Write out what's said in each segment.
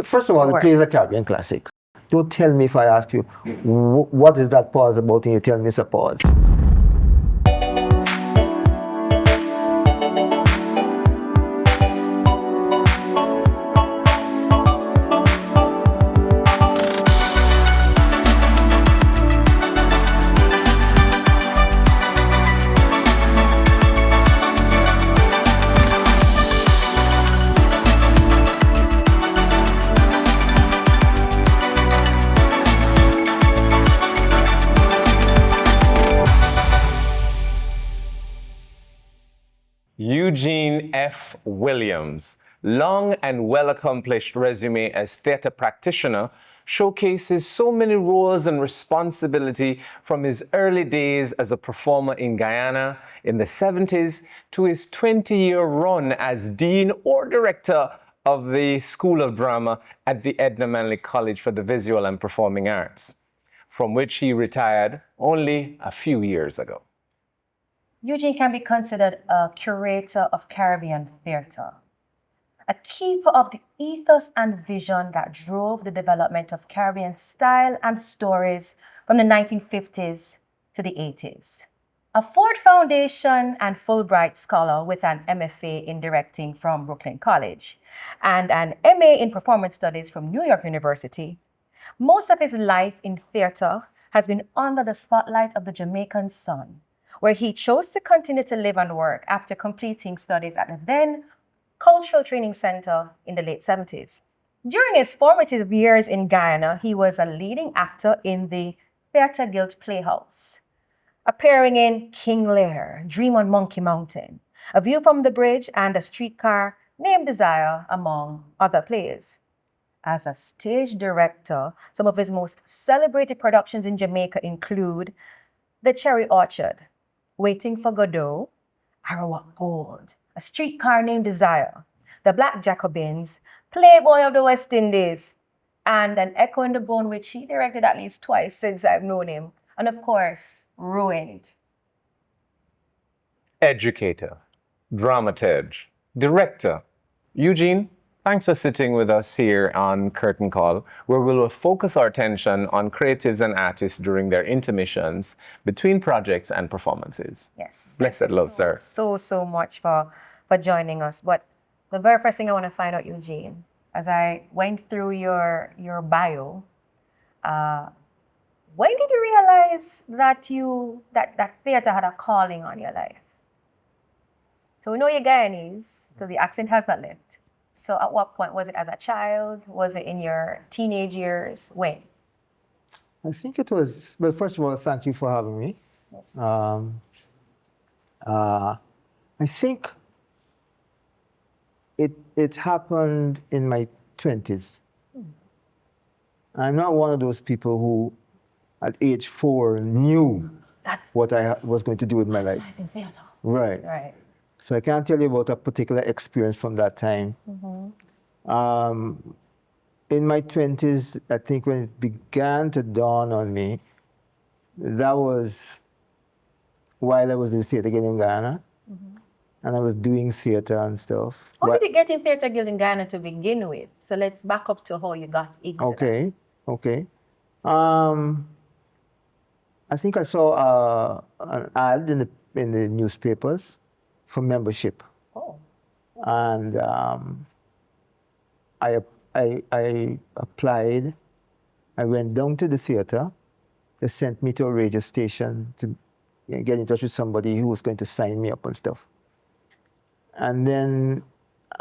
First of all, the play is a Caribbean classic. Don't tell me if I ask you, what is that pause about, and you tell me it's a pause. Eugene F. Williams' long and well-accomplished resume as theater practitioner showcases so many roles and responsibility from his early days as a performer in Guyana in the 70s to his 20-year run as dean or director of the School of Drama at the Edna Manley College for the Visual and Performing Arts, from which he retired only a few years ago. Eugene can be considered a curator of Caribbean theater, a keeper of the ethos and vision that drove the development of Caribbean style and stories from the 1950s to the 80s. A Ford Foundation and Fulbright Scholar with an MFA in directing from Brooklyn College and an MA in Performance Studies from New York University, most of his life in theater has been under the spotlight of the Jamaican sun, where he chose to continue to live and work after completing studies at the then Cultural Training Center in the late 70s. During his formative years in Guyana, he was a leading actor in the Theatre Guild Playhouse, appearing in King Lear, Dream on Monkey Mountain, A View from the Bridge, and A Streetcar Named Desire, among other plays. As a stage director, some of his most celebrated productions in Jamaica include The Cherry Orchard, Waiting for Godot, Arawak Gold, A Streetcar Named Desire, The Black Jacobins, Playboy of the West Indies, and An Echo in the Bone, which he directed at least twice since I've known him, and of course, Ruined. Educator, dramaturge, director. Eugene, thanks for sitting with us here on Curtain Call, where we will focus our attention on creatives and artists during their intermissions between projects and performances. Yes. Blessed love, sir. So much for joining us. But the very first thing I want to find out, Eugene, as I went through your bio, when did you realize that theater had a calling on your life? So we know you're Guyanese, because the accent has not left. So at what point? Was it as a child? Was it in your teenage years? When? I think it was, well, first of all, thank you for having me. Yes. I think it happened in my 20s. I'm not one of those people who, at age 4, knew what I was going to do with my life. In theater. Right. Right. So I can't tell you about a particular experience from that time. In my 20s, I think when it began to dawn on me, that was while I was in Theatre Guild in Guyana, and I was doing theatre and stuff. How did you get in Theatre Guild in Guyana to begin with? So let's back up to how you got into Okay. I think I saw an ad in the newspapers for membership. Oh. And I applied. I went down to the theater. They sent me to a radio station to get in touch with somebody who was going to sign me up and stuff. And then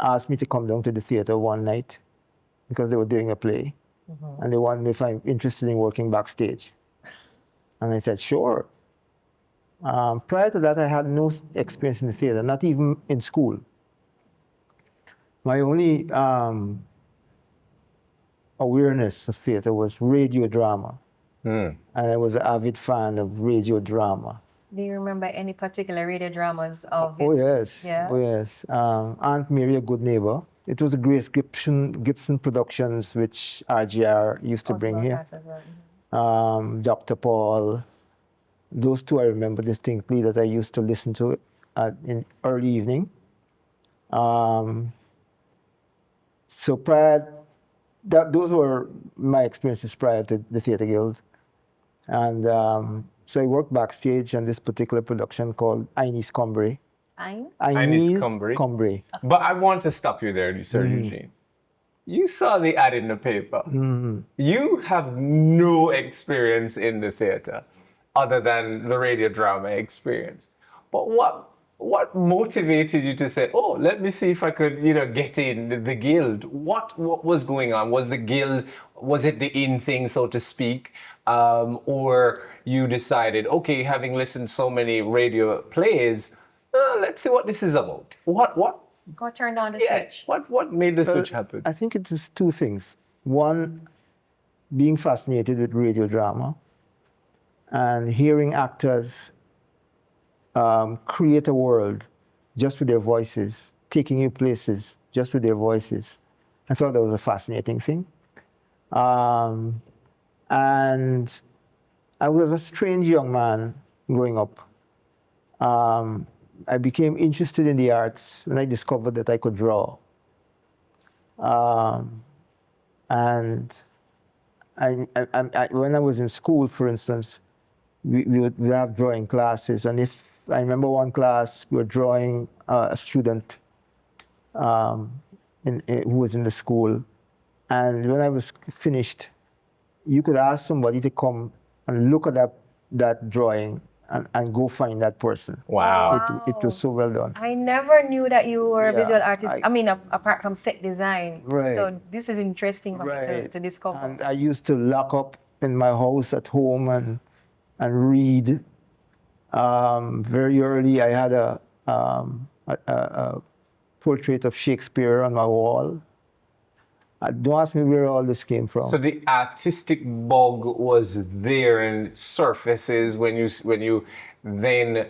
asked me to come down to the theater one night because they were doing a play. And they wanted me if I'm interested in working backstage. And I said, sure. Prior to that, I had no experience in the theater, not even in school. My only awareness of theater was radio drama. And I was an avid fan of radio drama. Do you remember any particular radio dramas of Oh, yes. Yeah? Oh, yes. Aunt Mary, a Good Neighbor. It was a Grace Gibson Productions, which RGR used to bring here. Dr. Paul. Those two I remember distinctly that I used to listen to in early evening. So prior those were my experiences prior to the Theatre Guild. And so I worked backstage on this particular production called Inez Combray. Inez Combray. Combray. But I want to stop you there, Sir Eugene. You saw the ad in the paper. You have no experience in the theater other than the radio drama experience. But what motivated you to say, oh, let me see if I could, get in the guild? What was going on? Was the guild, was it the in thing, so to speak? Or you decided, okay, having listened so many radio plays, let's see what this is about. What Got turned on the switch. What made the switch happen? I think it is two things. One, being fascinated with radio drama and hearing actors create a world just with their voices, taking you places just with their voices. I thought that was a fascinating thing. And I was a strange young man growing up. I became interested in the arts when I discovered that I could draw. And when I was in school, for instance, we would have drawing classes. And if I remember one class, we were drawing a student who was in the school. And when I was finished, you could ask somebody to come and look at that drawing and go find that person. Wow. It was so well done. I never knew that you were a Yeah, visual artist. Apart from set design. Right. So this is interesting for me to discover. And I used to lock up in my house at home and read. Very early, I had a portrait of Shakespeare on my wall. Don't ask me where all this came from. So the artistic bug was there and surfaces when you then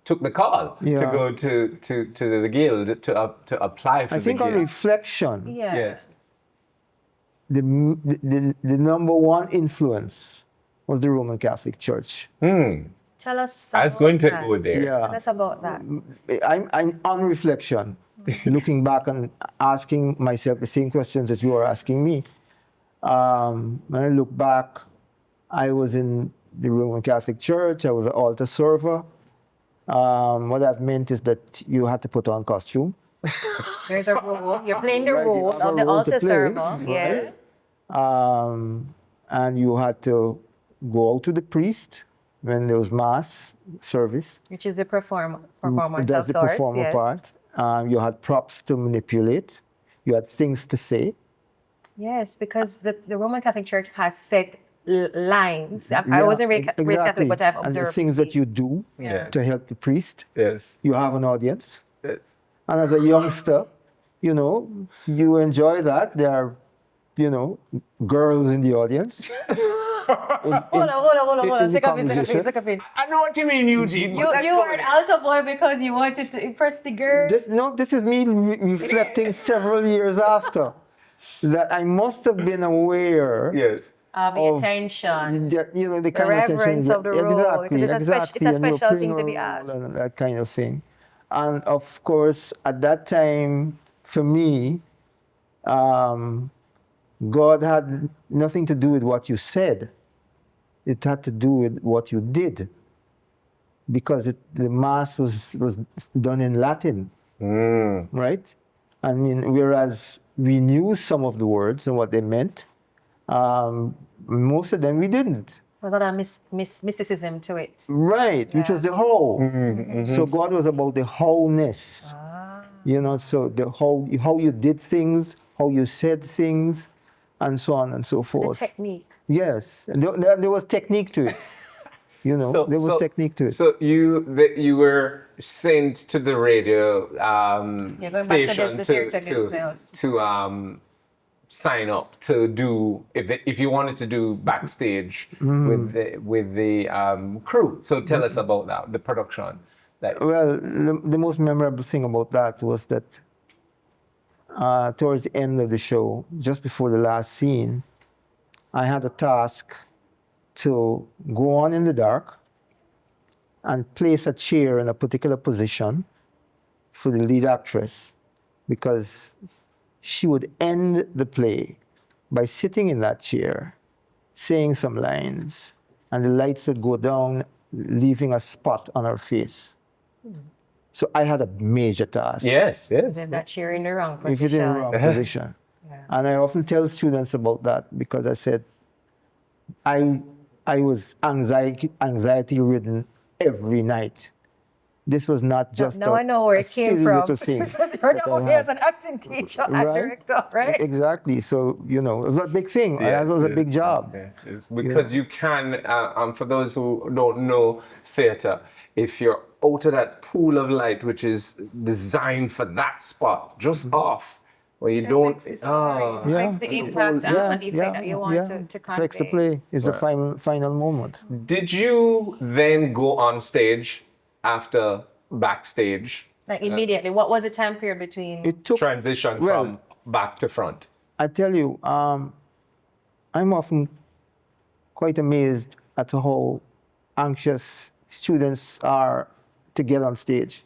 took the call to go to the guild to apply for I think the on guild. reflection, Yes. the number one influence was the Roman Catholic Church. Tell us I was going to go there. Tell us about that. I'm on reflection, looking back and asking myself the same questions that you are asking me. When I look back, I was in the Roman Catholic Church. I was an altar server. What that meant is that you had to put on costume. There's a role. You're playing the Right, you role have a of the role to altar play, server. Yeah. right? And you had to go out to the priest when there was mass service. Which is the performance That's of the sorts. performer Yes. part. You had props to manipulate. You had things to say. Yes, because the Roman Catholic Church has set lines. I Yeah, wasn't raised exactly. Catholic, but I've And observed the things that you do Yes. to help the priest. Yes. You have an audience. Yes. And as a youngster, you enjoy that. There are, girls in the audience. Hold on. in the Second conversation. I know what you mean, Eugene. You were an altar boy because you wanted to impress the girls. This is me reflecting several years after that I must have been aware Yes. Of the of attention. the kind of attention. reverence of the role, Exactly, because it's a and you're special playing thing to a be role asked. and that kind of thing. And of course, at that time, for me, God had nothing to do with what you said. It had to do with what you did, because the mass was done in Latin, right? I mean, whereas we knew some of the words and what they meant, most of them we didn't. Was that a mysticism to it? Right, which was the whole. So God was about the wholeness. So the how you did things, how you said things, and so on and so The forth. technique. Yes, and there was technique to it. There was technique to it. So you were sent to the radio going back to station the theatre guild. to sign up to do if you wanted to do backstage with the crew. So tell us about that, the production. Well, the most memorable thing about that was that towards the end of the show, just before the last scene, I had a task to go on in the dark and place a chair in a particular position for the lead actress, because she would end the play by sitting in that chair, saying some lines, and the lights would go down, leaving a spot on her face. So I had a major task. Yes, yes. Then that you're in the wrong If you're in the wrong position. position. Yeah. And I often tell students about that because I said, I was anxiety ridden every night. This was not just Now I know where a it came silly from. little thing. You're that I now had. as an acting teacher and Right? director, right? Exactly. So, it was a big thing. Yes, That was a yes, big yes, job. yes, yes. Because you can, for those who don't know theatre, if you're out of that pool of light, which is designed for that spot, just off, where you don't. Affects the impact and the effect that you want to convey. Affects the play. Is the final moment. Did you then go on stage after backstage? Like immediately, what was the time period between? It took. Transition well, from back to front. I tell you, I'm often quite amazed at how anxious students are to get on stage.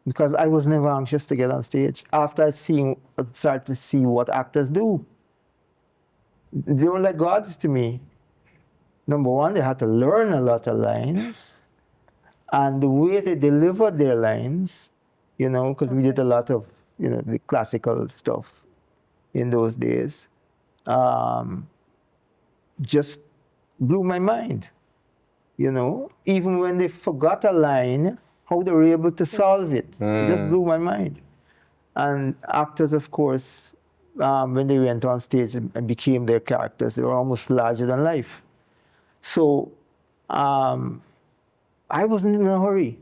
Because I was never anxious to get on stage. After I started to see what actors do, they were like gods to me. Number one, they had to learn a lot of lines. And the way they delivered their lines, because we did a lot of, the classical stuff in those days, just blew my mind. Even when they forgot a line, how they were able to solve it. It just blew my mind. And actors, of course, when they went on stage and became their characters, they were almost larger than life. So I wasn't in a hurry.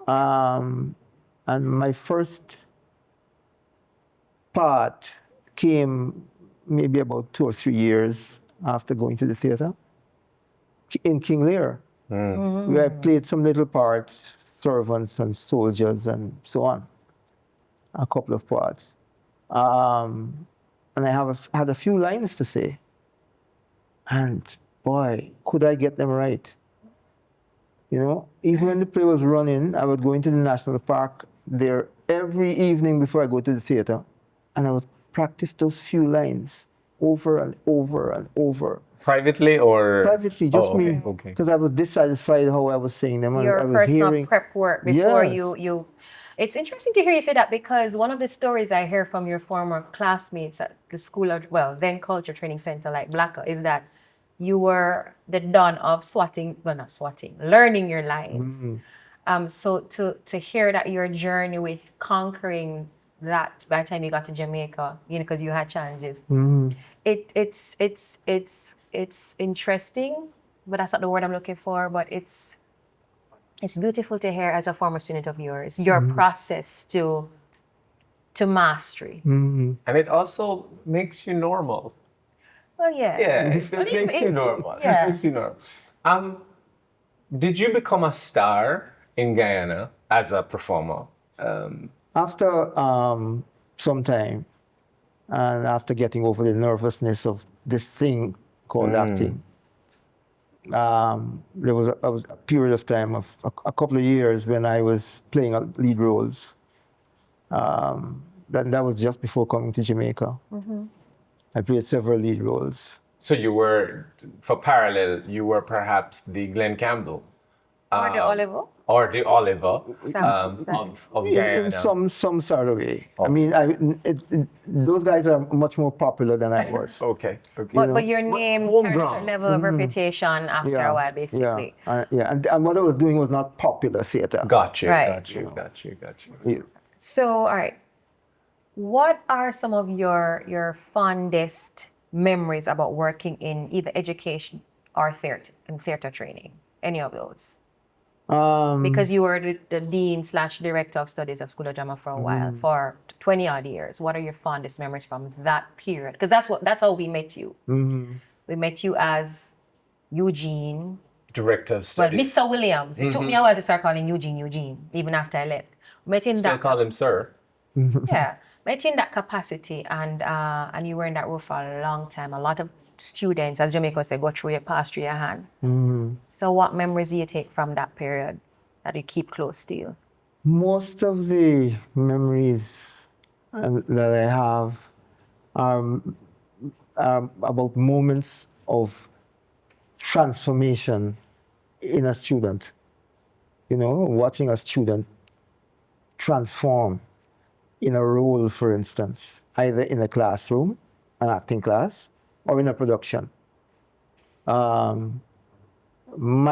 And my first part came maybe about 2 or 3 years after going to the theater in King Lear, where I played some little parts, servants and soldiers and so on, a couple of parts. And I had a few lines to say. And boy, could I get them right. Even when the play was running, I would go into the National Park there every evening before I go to the theater, and I would practice those few lines over and over and over. Privately or? Privately, just me. Okay. Because I was dissatisfied how I was saying them. Your I was personal hearing, prep work before Yes. you. It's interesting to hear you say that because one of the stories I hear from your former classmates at the school of, then Culture Training Center like Blacker, is that you were the dawn of learning your lines. So to hear that your journey with conquering that by the time you got to Jamaica, because you had challenges, it's interesting, but that's not the word I'm looking for. But it's beautiful to hear as a former student of yours your process to mastery. And it also makes you normal. Well, yeah. Yeah, it makes you normal. Yeah. It makes you normal. Did you become a star in Guyana as a performer? After some time, and after getting over the nervousness of this thing called acting, there was a period of time of a couple of years when I was playing lead roles. That was just before coming to Jamaica. I played several lead roles. So you were, for parallel, you were perhaps the Glenn Campbell. Or the Oliver. Or the Oliver Sam. of Guyana. In some sort of way. I mean, those guys are much more popular than I was. Okay. But your name carries a homegrown. level of reputation after a while, basically. And what I was doing was not popular theater. Got you. Yeah. So, all right. What are some of your fondest memories about working in either education or theater training? Any of those? Because you were the dean/director of studies of School of Drama for a while, for 20 odd years. What are your fondest memories from that period? Because that's how we met you. We met you as Eugene. Director of studies. Well, Mr. Williams. It took me a while to start calling Eugene, even after I left. Met in Still call him sir. Yeah, met in that capacity, and you were in that role for a long time. A lot of students, as Jamaica say, pass through your hand. So what memories do you take from that period that you keep close to you? Most of the memories that I have are about moments of transformation in a student. You know, watching a student transform in a role, for instance, either in a classroom, an acting class, or in a production. My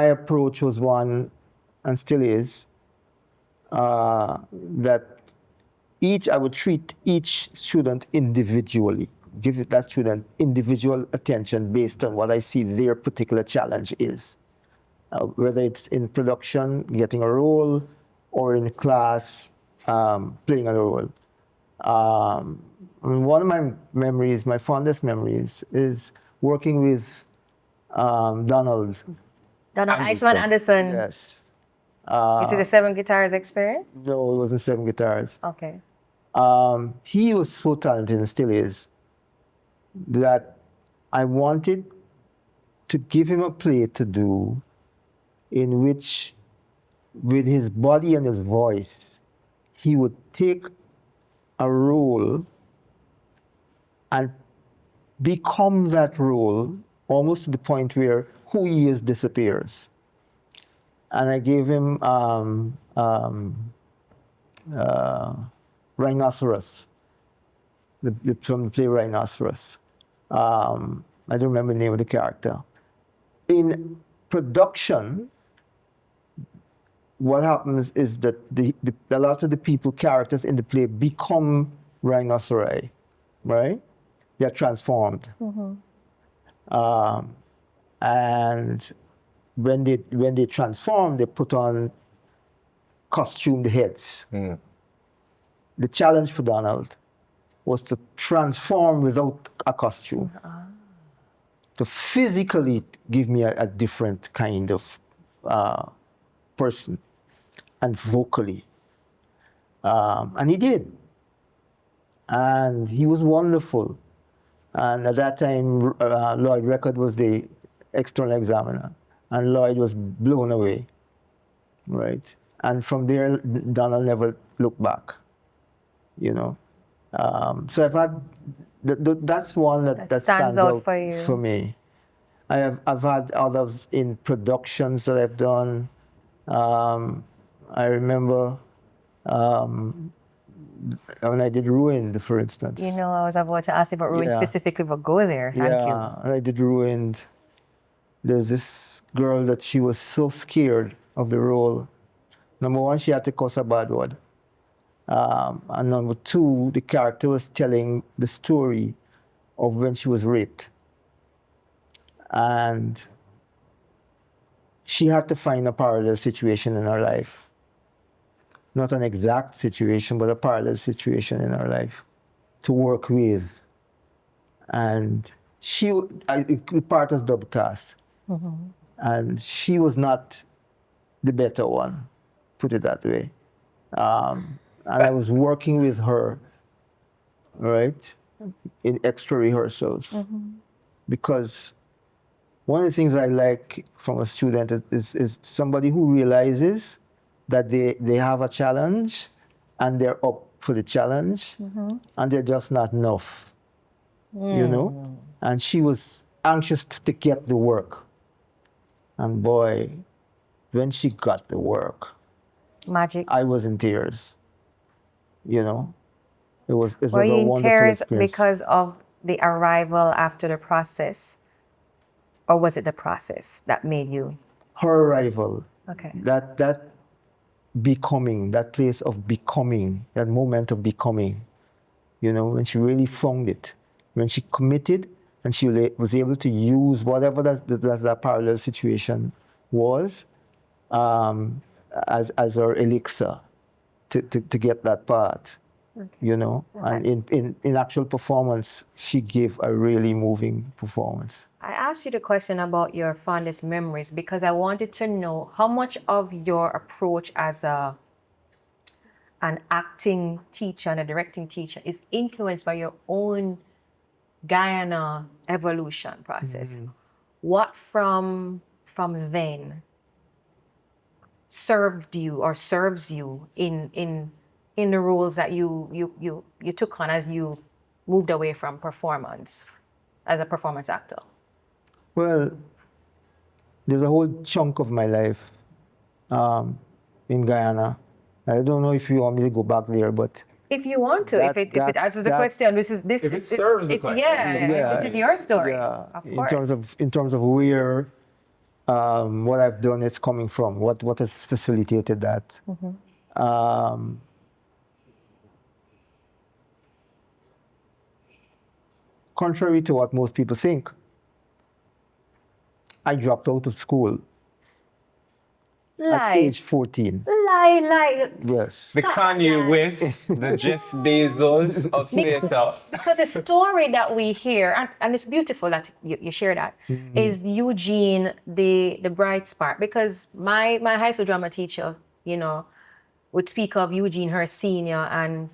approach was one, and still is, that I would treat each student individually, give that student individual attention based on what I see their particular challenge is. Whether it's in production, getting a role, or in class, playing a role. One of my memories, my fondest memories, is working with Donald. Donald Iceman Anderson. Yes. Is it the Seven Guitars experience? No, it wasn't Seven Guitars. Okay. He was so talented, and still is, that I wanted to give him a play to do in which, with his body and his voice, he would take a role and become that role almost to the point where who he is disappears. And I gave him Rhinoceros, from the play Rhinoceros. I don't remember the name of the character. In production, what happens is that a lot of the characters in the play become rhinoceri, right? They're transformed. And when they transform, they put on costumed heads. The challenge for Donald was to transform without a costume. To physically give me a different kind of person, and vocally. And he did. And he was wonderful. And at that time, Lloyd Record was the external examiner. And Lloyd was blown away, right? And from there, Donald never looked back, you know. So I've had, that's one that stands out for you. For me. I've had others in productions that I've done. I remember when I did Ruined, for instance. You know, I was about to ask you about Ruined specifically, but go there. Thank you. Yeah, I did Ruined. There's this girl that she was so scared of the role. Number one, she had to cuss a bad word. And number two, the character was telling the story of when she was raped. And she had to find a parallel situation in her life. Not an exact situation, but a parallel situation in her life to work with. And the part was double cast. And she was not the better one, put it that way. And I was working with her, right, in extra rehearsals. Because one of the things I like from a student is somebody who realizes that they have a challenge and they're up for the challenge and they're just not enough, you know? And she was anxious to get the work. And boy, when she got the work, magic. I was in tears, you know? It was a Were you in wonderful tears experience. because of the arrival after the process? Or was it the process that made you? Her arrival. Okay. That becoming, that place of becoming, that moment of becoming, you know, when she really found it, when she committed and she was able to use whatever that parallel situation was as her elixir to get that part, you know. And in actual performance, she gave a really moving performance. I asked you the question about your fondest memories because I wanted to know how much of your approach as an acting teacher and a directing teacher is influenced by your own Guyana evolution process. What from then served you or serves you in in the roles that you took on as you moved away from performance as a performance actor? Well, there's a whole chunk of my life in Guyana. I don't know if you want me to go back there, but If you want to, if it answers the question, this is If it serves the question. this is your story. yeah, Of in course. terms of where what I've done is coming from, what has facilitated that. Contrary to what most people think, I dropped out of school at Lie. age 14. Lie. Yes. The Kanye West, the Jeff Bezos of theater. Because the story that we hear, and it's beautiful that you share that, is Eugene the bright spark. Because my high school drama teacher, would speak of Eugene, her senior, and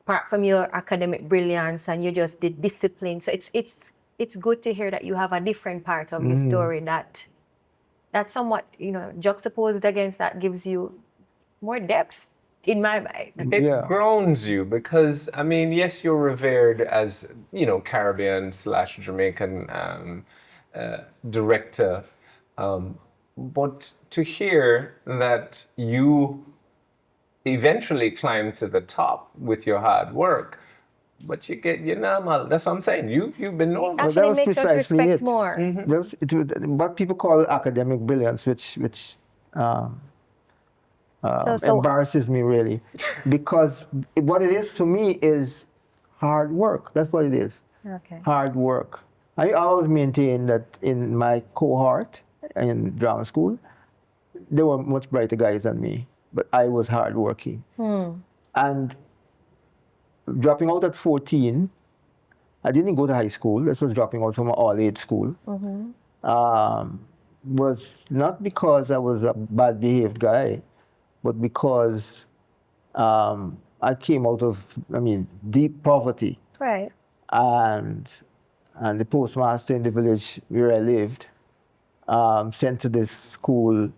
apart from your academic brilliance, and you just did discipline. So it's good to hear that you have a different part of your story that's somewhat, juxtaposed against that gives you more depth in my mind. It Yeah. grounds you because, I mean, yes, you're revered as, Caribbean/Jamaican director, but to hear that you eventually climb to the top with your hard work, but you get your normal. That's what I'm saying. You've been normal. that Actually was makes us precisely respect it. more. What people call academic brilliance, which So embarrasses me really, because what it is to me is hard work. That's what it is. Okay. Hard work. I always maintain that in my cohort in drama school, there were much brighter guys than me, but I was hardworking. And dropping out at 14, I didn't go to high school. This was dropping out from an all-age school. Was not because I was a bad behaved guy, but because I came out of, deep poverty. Right. And the postmaster in the village where I lived sent to this school.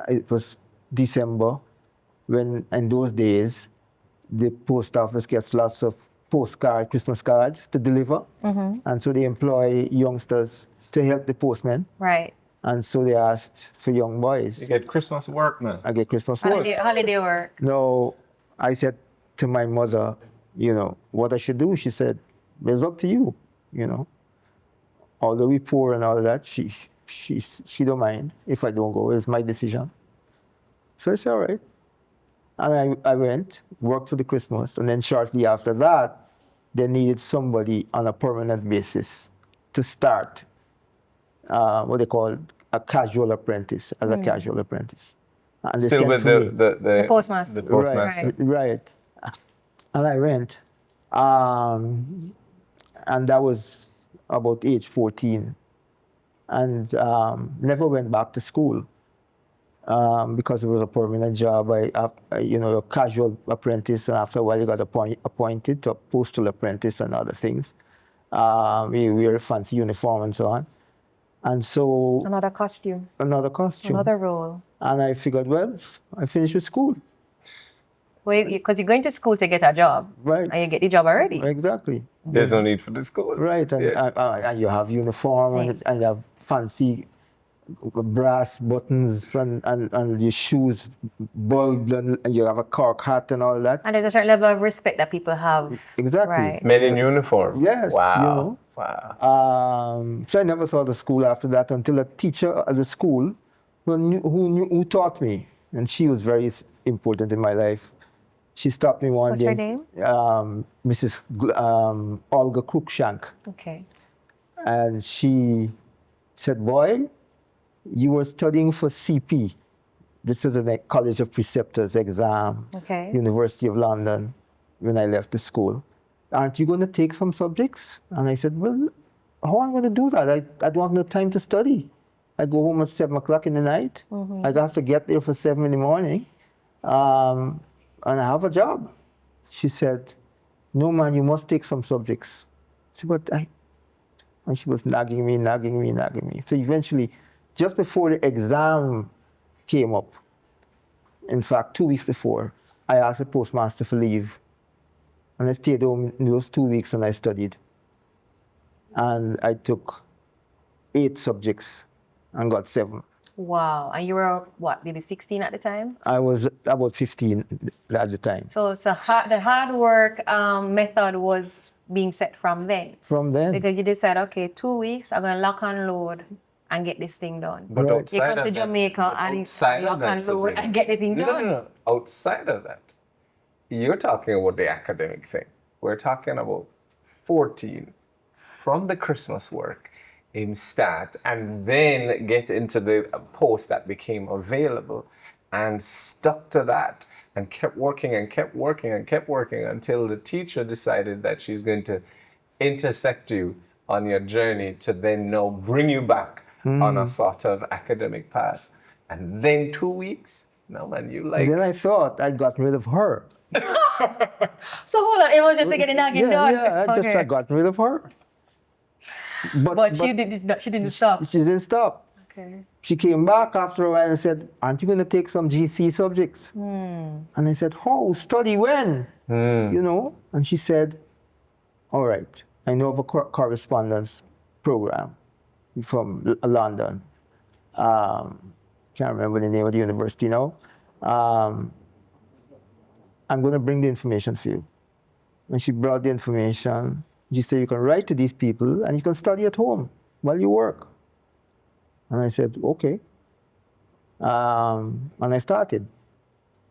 It was December, when in those days the post office gets lots of Christmas cards to deliver, and so they employ youngsters to help the postman. Right. And so they asked for young boys. You get Christmas work, man. I get Christmas work. Holiday work. No, I said to my mother, what I should do. She said, it's up to you, Although we poor and all that, she don't mind if I don't go. It's my decision. So it's all right. And I went, worked for the Christmas, and then shortly after that, they needed somebody on a permanent basis to start what they call a casual apprentice, as a casual apprentice. And they Still sent with for me. the postmaster. The postmaster. Right. And I went. And that was about age 14. And never went back to school because it was a permanent job. A casual apprentice, and after a while you got appointed to a postal apprentice and other things. We wear a fancy uniform and so on. And so... Another costume. Another role. And I figured, well, I finished with school. Well, because you're going to school to get a job. Right. And you get the job already. Exactly. There's no need for the school. Right, and, Yes. and you have uniform, Right. and you have fancy brass buttons, and your shoes bulbed, and you have a cork hat and all that. And there's a certain level of respect that people have. Exactly. Right. Men in uniform. Yes, Wow. Wow. So I never thought of school after that until a teacher at the school who taught me, and she was very important in my life. She stopped me one What's day. her name? Mrs. Olga Cruikshank. Okay. And she said, boy, you were studying for CP. This is a College of Preceptors exam, Okay. University of London, when I left the school. Aren't you going to take some subjects? And I said, well, how am I going to do that? I don't have no time to study. I go home at 7 o'clock in the night. I have to get there for 7 in the morning. And I have a job. She said, no, man, you must take some subjects. I said, but and she was nagging me. So eventually, just before the exam came up, in fact, 2 weeks before, I asked the postmaster for leave. And I stayed home in those 2 weeks and I studied. And I took 8 subjects and got 7. Wow. And you were, what, maybe 16 at the time? I was about 15 at the time. So the hard work method was being set from then. From then. Because you decided, okay, 2 weeks, I'm going to lock and load and get this thing done. But Right. You outside come to of that, Jamaica and lock and load and get the thing done. No. Outside of that, you're talking about the academic thing. We're talking about 14 from the Christmas work in start and then get into the post that became available and stuck to that and kept working and kept working and kept working until the teacher decided that she's going to intersect you on your journey to then now bring you back on a sort of academic path. And then 2 weeks, no man, you like... Then I thought I'd gotten rid of her. So hold on, it was just to get it done. Yeah, Okay. I got rid of her. But she didn't stop. She didn't stop. Okay. She came back after a while and said, aren't you going to take some GC subjects? And I said, oh, study when? You know? And she said, all right, I know of a correspondence program from London. Can't remember the name of the university now. I'm going to bring the information for you. And she brought the information. She said, you can write to these people and you can study at home while you work. And I said, okay. And I started.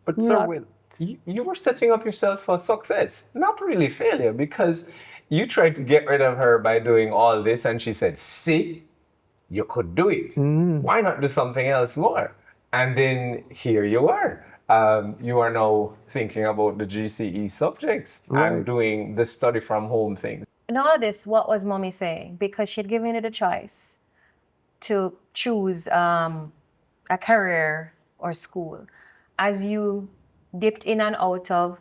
But Sir Will, you were setting up yourself for success, not really failure, because you tried to get rid of her by doing all this and she said, see, you could do it. Why not do something else more? And then here you are. You are now thinking about the GCE subjects and doing the study from home thing. In all of this, what was mommy saying? Because she'd given you the choice to choose a career or school. As you dipped in and out of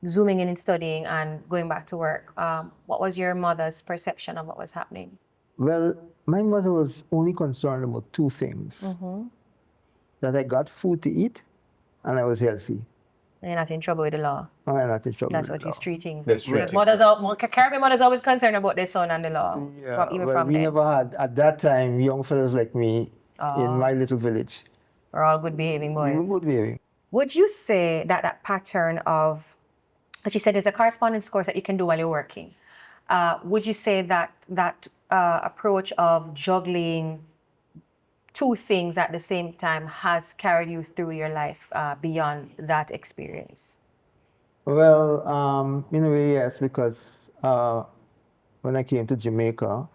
zooming in and studying and going back to work, what was your mother's perception of what was happening? Well, my mother was only concerned about 2 things. That I got food to eat and I was healthy. And you're not in trouble with the law. And I'm not in trouble That's with what he's treating. That's right. Caribbean mothers always concerned about their son and the law. Yeah, Even well, from we them. never had, at that time, young fellas like me in my little village. We're all good behaving boys. We were good behaving. Would you say that that pattern of, as you said, there's a correspondence course that you can do while you're working. Would you say that that approach of juggling 2 things at the same time has carried you through your life beyond that experience? Well, in a way, yes, because when I came to Jamaica,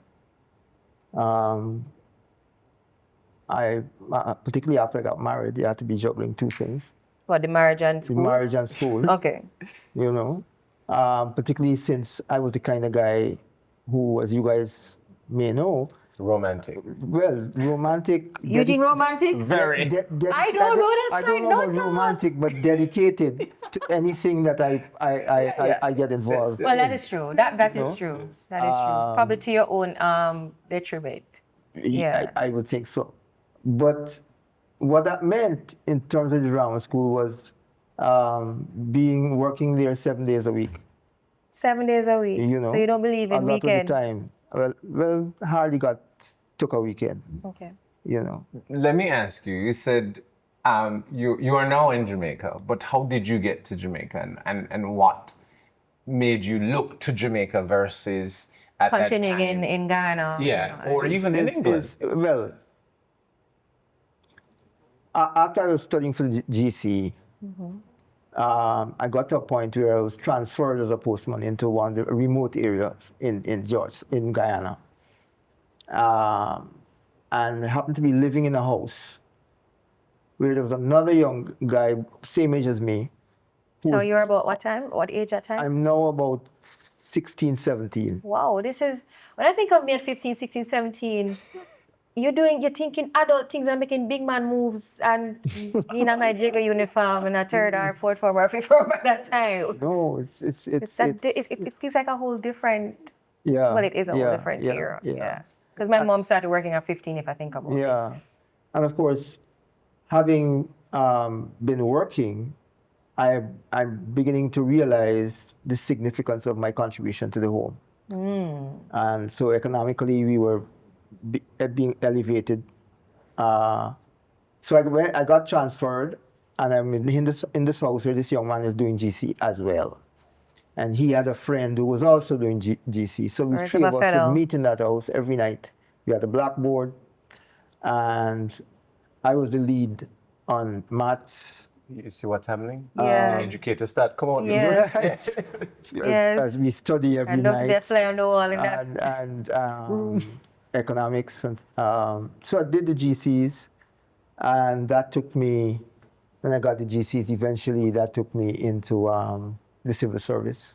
I particularly after I got married, you had to be juggling 2 things. What, the marriage and school? The marriage and school. Okay. You know, particularly since I was the kind of guy who, as you guys may know, Romantic. well, romantic. Eugene romantic? Very. I don't know that I side, don't know no about talk. romantic, but dedicated to anything that I get involved Well, that in. is true. That is No? true. That is true. Probably to your own detriment. Yeah. I would think so. But what that meant in terms of the drama school was working there 7 days a week. 7 days a week. You know, So you don't believe in a lot weekend? of the time. Well, hardly took a weekend. Okay. You know. Let me ask you, you said you are now in Jamaica, but how did you get to Jamaica and what made you look to Jamaica versus at Continuing that time? in Ghana. Yeah, or even in England. Well, after I was studying for the GC, I got to a point where I was transferred as a postman into one of the remote areas in Guyana. And I happened to be living in a house where there was another young guy, same age as me. So you're about what time? What age at time? I'm now about 16, 17. Wow, this is, when I think of me at 15, 16, 17, you're thinking adult things and making big man moves and in a my jigger uniform and a 3rd or 4th form or 5th form at that time. No, It feels like a whole different, yeah. well, it is a whole different era. Yeah. Because my mom started working at 15, if I think about it. Yeah. And of course, having been working I'm beginning to realize the significance of my contribution to the home. And so economically, we were being elevated. So I got transferred, and I'm in this house where this young man is doing GC as well. And he had a friend who was also doing GC. So we three of us would meet in that house every night. We had a blackboard, and I was the lead on maths. You see what's happening? Yeah. Educators start, come on. Yes. As we study every And night. don't fly on the wall in that. And economics. And, so I did the GCs, and that took me, when I got the GCs, eventually that took me into the civil service.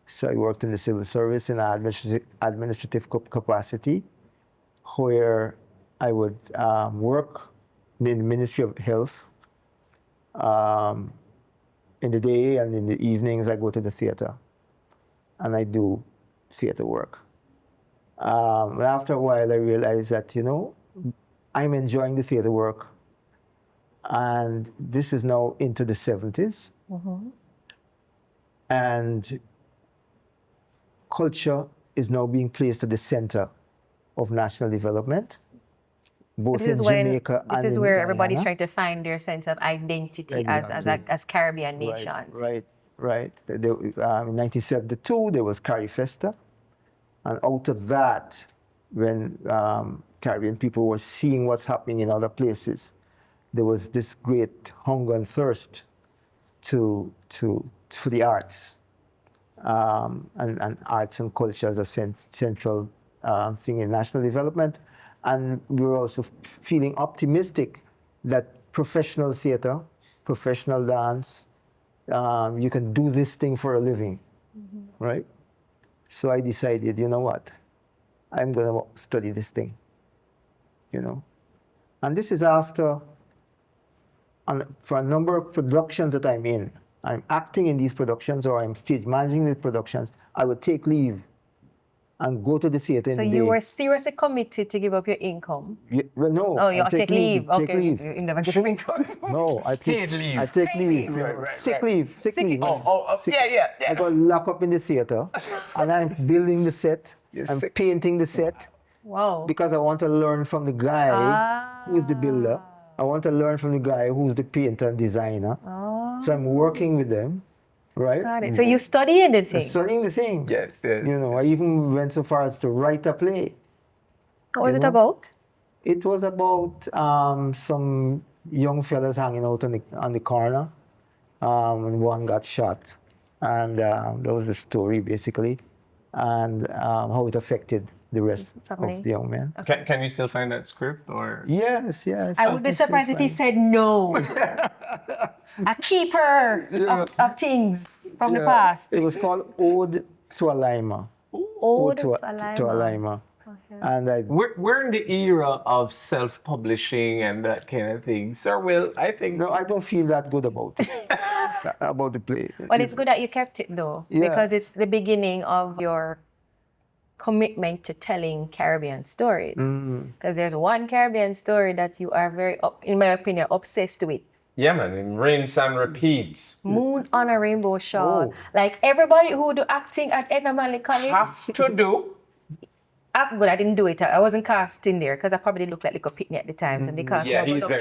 So I worked in the civil service in an administrative capacity, where I would work in the Ministry of Health. In the day and in the evenings, I go to the theater, and I do theater work. After a while, I realized that, I'm enjoying the theater work, and this is now into the 70s. And culture is now being placed at the center of national development, both in Jamaica and in This is where everybody's Guyana. trying to find their sense of identity as Caribbean nations. Right. In 1972, there was Cari Festa. And out of that, when Caribbean people were seeing what's happening in other places, there was this great hunger and thirst for the arts. And arts and culture as a central thing in national development. And we were also feeling optimistic that professional theater, professional dance, you can do this thing for a living, right? So I decided, you know what? I'm going to study this thing, And this is after, for a number of productions that I'm in, I'm acting in these productions or I'm stage managing the productions, I would take leave and go to the theater in the day. So you were seriously committed to give up your income? Yeah, well, no. Oh, you take leave. Take Okay. leave. You never give income. No, I take leave. I take leave. Sick leave. Yeah. I got locked up in the theater, and I'm building the set. I'm painting the set. Wow. Because I want to learn from the guy who's the builder. I want to learn from the guy who's the painter and designer. So I'm working with them, right? Got it. So you studying the thing? Studying the thing. Yes. I even went so far as to write a play. What was it about? It was about some young fellas hanging out on the corner, and one got shot. And that was the story, basically, and how it affected the rest of the young men. Can you still find that script? Or Yes. I would be surprised if he said no. A keeper of things from the past. It was called Ode to a Lima. Ode to a Lima. Okay. And we're in the era of self-publishing and that kind of thing. Sir Will, I think... No, I don't feel that good about it, about the play. But it's good that you kept it, though, because it's the beginning of your commitment to telling Caribbean stories. Because there's one Caribbean story that you are very, in my opinion, obsessed with. Yeah, man, in rinse and repeat. Moon on a Rainbow Shawl. Like everybody who do acting at Edna Manley College. Have to do. But I didn't do it. I wasn't cast in there because I probably looked like Little Pitney at the time. So they cast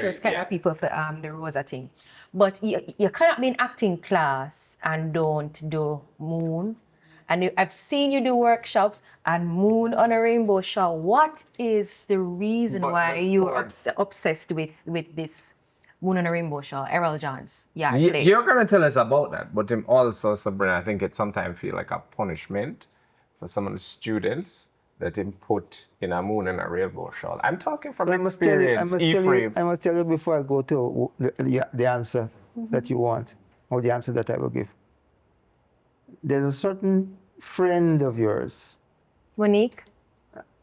those kind of people for the Rosa thing. But you cannot be in acting class and don't do Moon. And I've seen you do workshops and Moon on a Rainbow Shawl. What is the reason why you are obsessed with this Moon on a Rainbow Shawl? Errol Johns. You're going to tell us about that. But also, Sabrina, I think it sometimes feel like a punishment for some of the students that him put in a Moon and a Rainbow Shawl. I'm talking from experience, Ephraim. I must tell you before I go to the answer that you want, or the answer that I will give. There's a certain friend of yours. Monique?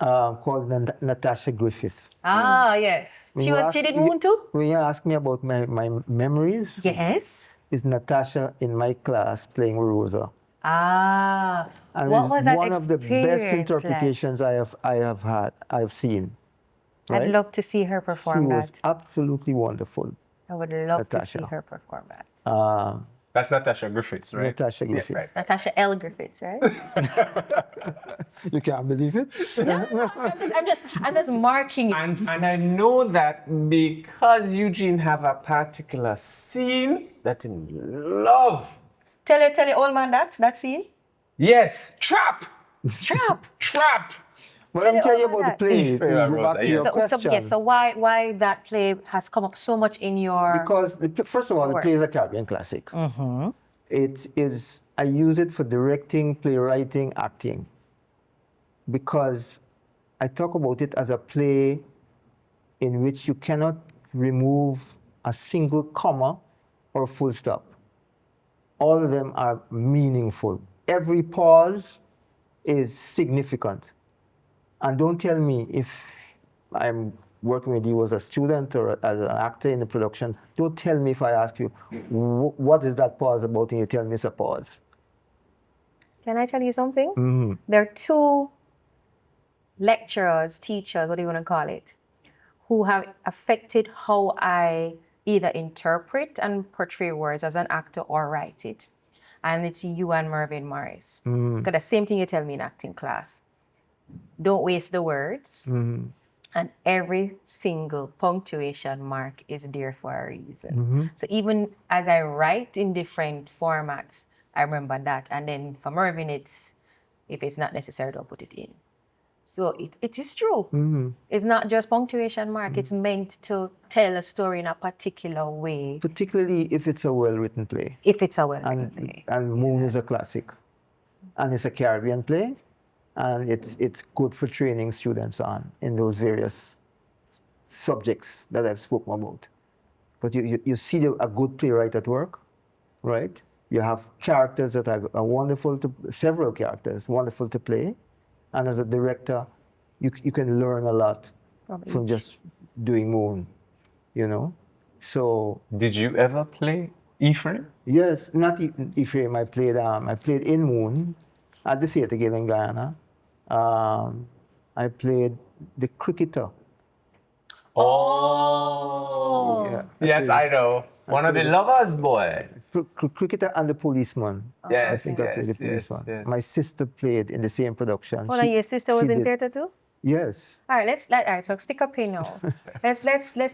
Called Natasha Griffith. Yes. She did Moon too? When you ask me about my memories, yes, it's Natasha in my class playing Rosa. And what was that one of the best interpretations like? I've seen. Right? I'd love to see her perform that. She was absolutely wonderful. I would love Natasha. to see her perform that. That's Natasha Griffiths, right? Natasha Yeah, Griffiths. right. Natasha L. Griffiths, right? You can't believe it? No, I'm just marking it. And I know that because Eugene have a particular scene that in love. Tell your old man that scene. Yes, trap. Trap. Well, let me tell you all about the that. play. To Yeah, go back to yeah. your So question. yes, so why that play has come up so much in your Because first of all, the work. play is a Caribbean classic. It is. I use it for directing, playwriting, acting. Because I talk about it as a play in which you cannot remove a single comma or full stop. All of them are meaningful. Every pause is significant. And don't tell me if I'm working with you as a student or as an actor in the production, don't tell me if I ask you, what is that pause about? And you tell me it's a pause. Can I tell you something? There are two lecturers, teachers, what do you want to call it, who have affected how I either interpret and portray words as an actor or write it. And it's you and Mervyn Morris. Because the same thing you tell me in acting class. Don't waste the words. And every single punctuation mark is there for a reason. So even as I write in different formats, I remember that. And then for Mervyn, it's, if it's not necessary, don't put it in. So it is true. It's not just punctuation mark. It's meant to tell a story in a particular way. Particularly if it's a well-written play. If it's a well-written play. And Moon is a classic. And it's a Caribbean play. And it's good for training students on in those various subjects that I've spoken about. But you see a good playwright at work, right? You have characters that are wonderful several characters, wonderful to play. And as a director, you can learn a lot from just doing Moon, you know? So. Did you ever play Ephraim? Yes, not Ephraim. I played in Moon at the Theatre Guild in Guyana. I played the cricketer. Oh. Yeah, Yes, I know. One of the lovers, boy. Cricketer and the policeman. Yes, I think I played the policeman. yes. My sister played in the same production. Hold on, your sister was in did. theater too? Yes. All right, so stick up here now. let's